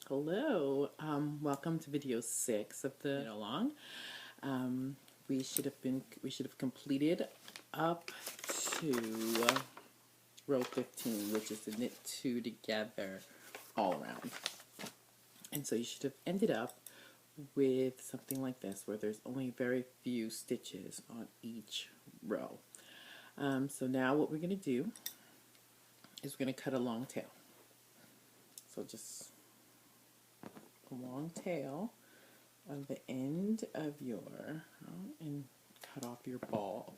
Hello, welcome to video 6 of the knit along. We should have completed up to row 15, which is the knit 2 together all around. And so you should have ended up with something like this, where there's only very few stitches on each row. So now what we're going to do is we're going to cut a long tail. So just a long tail on the end of your, and cut off your ball,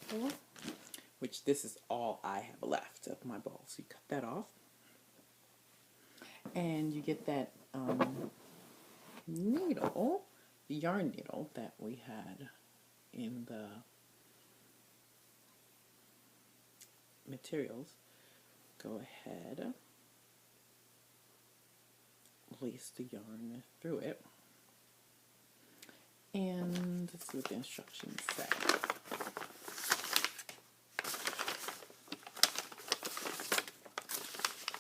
which this is all I have left of my ball. So you cut that off, and you get that needle, the yarn needle that we had in the materials. Go ahead, place the yarn through it, and let's see what the instructions say.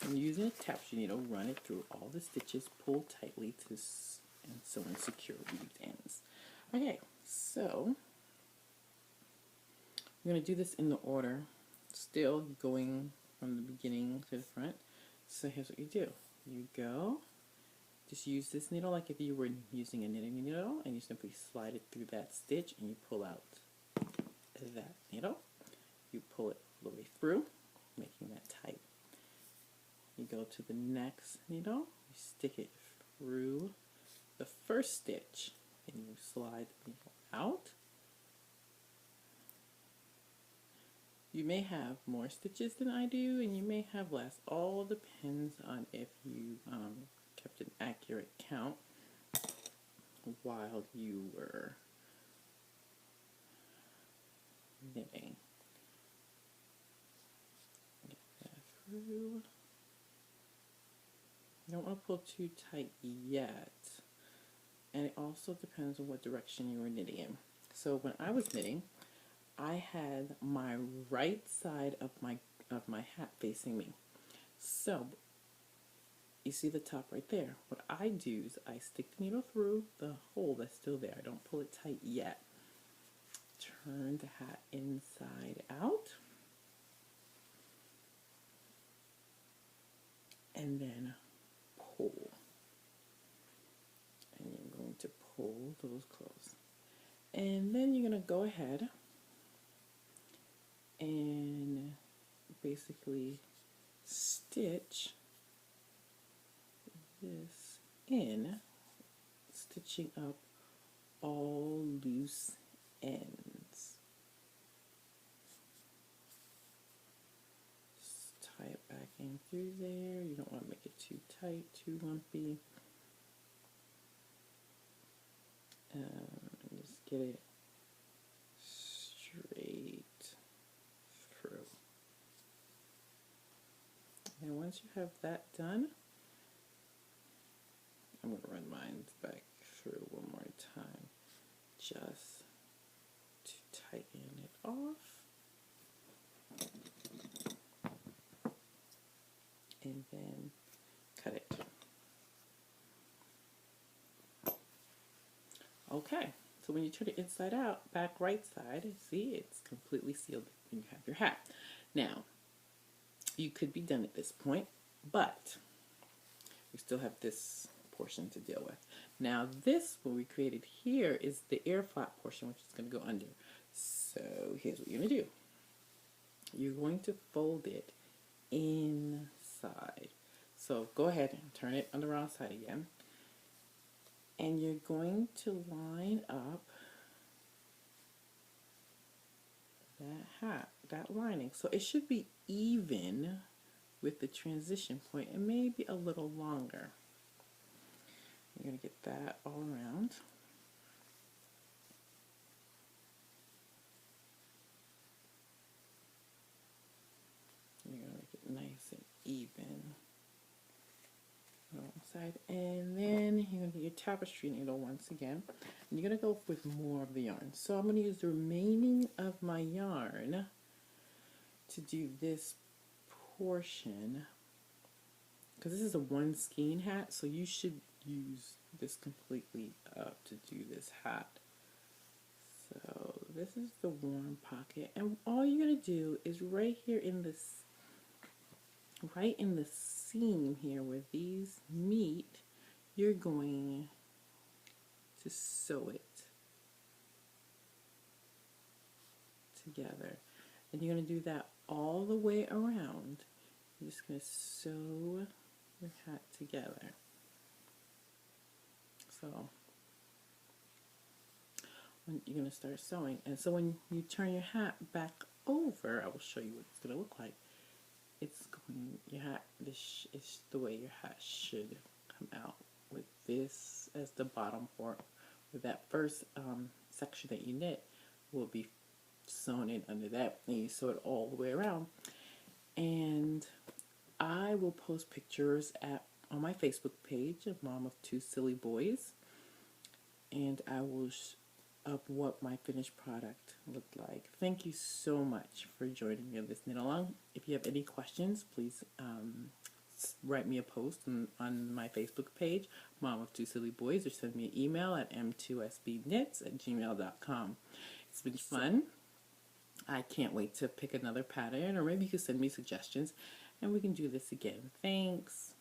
And using a tapestry needle, run it through all the stitches, pull tightly to and sew and secure these ends. Okay, so I'm going to do this in the order, still going from the beginning to the front. So here's what you do. You go, just use this needle like if you were using a knitting needle, and you simply slide it through that stitch and you pull out that needle. You pull it all the way through, making that tight. You go to the next needle, you stick it through the first stitch, and you slide the needle out. You may have more stitches than I do, and you may have less. All depends on if you kept an accurate count while you were knitting. Get that through. You don't want to pull too tight yet, and it also depends on what direction you were knitting in. So when I was knitting, I had my right side of my hat facing me. So you see the top right there. What I do is I stick the needle through the hole that's still there. I don't pull it tight yet. Turn the hat inside out, and then pull. And you're going to pull those close. And then you're going to go ahead and basically stitch this in, stitching up all loose ends. Just tie it back in through there. You don't want to make it too tight, too lumpy. Just get it straight through. And once you have that done, I'm going to run mine back through one more time just to tighten it off. And then cut it. Okay, so when you turn it inside out, back right side, see, it's completely sealed and you have your hat. Now, you could be done at this point, but we still have this portion to deal with. Now this, what we created here, is the air flap portion, which is going to go under. So here's what you're going to do. You're going to fold it inside. So go ahead and turn it on the wrong side again. And you're going to line up that hat, that lining. So it should be even with the transition point, and maybe a little longer. You're going to get that all around. You're going to make it nice and even. Side, and then you're going to get your tapestry needle once again, and you're going to go with more of the yarn. So I'm going to use the remaining of my yarn to do this portion because this is a one skein hat, so you should use this completely up to do this hat. So this is the warm pocket, and all you're gonna do is right here in this, right in the seam here where these meet, you're going to sew it together, and you're gonna do that all the way around. You're just gonna sew your hat together. So you're going to start sewing, and so when you turn your hat back over, I will show you what it's going to look like. It's going, your hat, this is the way your hat should come out, with this as the bottom part, with that first section that you knit will be sewn in under that, and you sew it all the way around. And I will post pictures on my Facebook page of Mom of Two Silly Boys, and I will of what my finished product looked like. Thank you so much for joining me on this knit along. If you have any questions, please write me a post on my Facebook page, Mom of Two Silly Boys, or send me an email at m2sbknits@gmail.com. It's been fun. I can't wait to pick another pattern, or maybe you can send me suggestions and we can do this again. Thanks.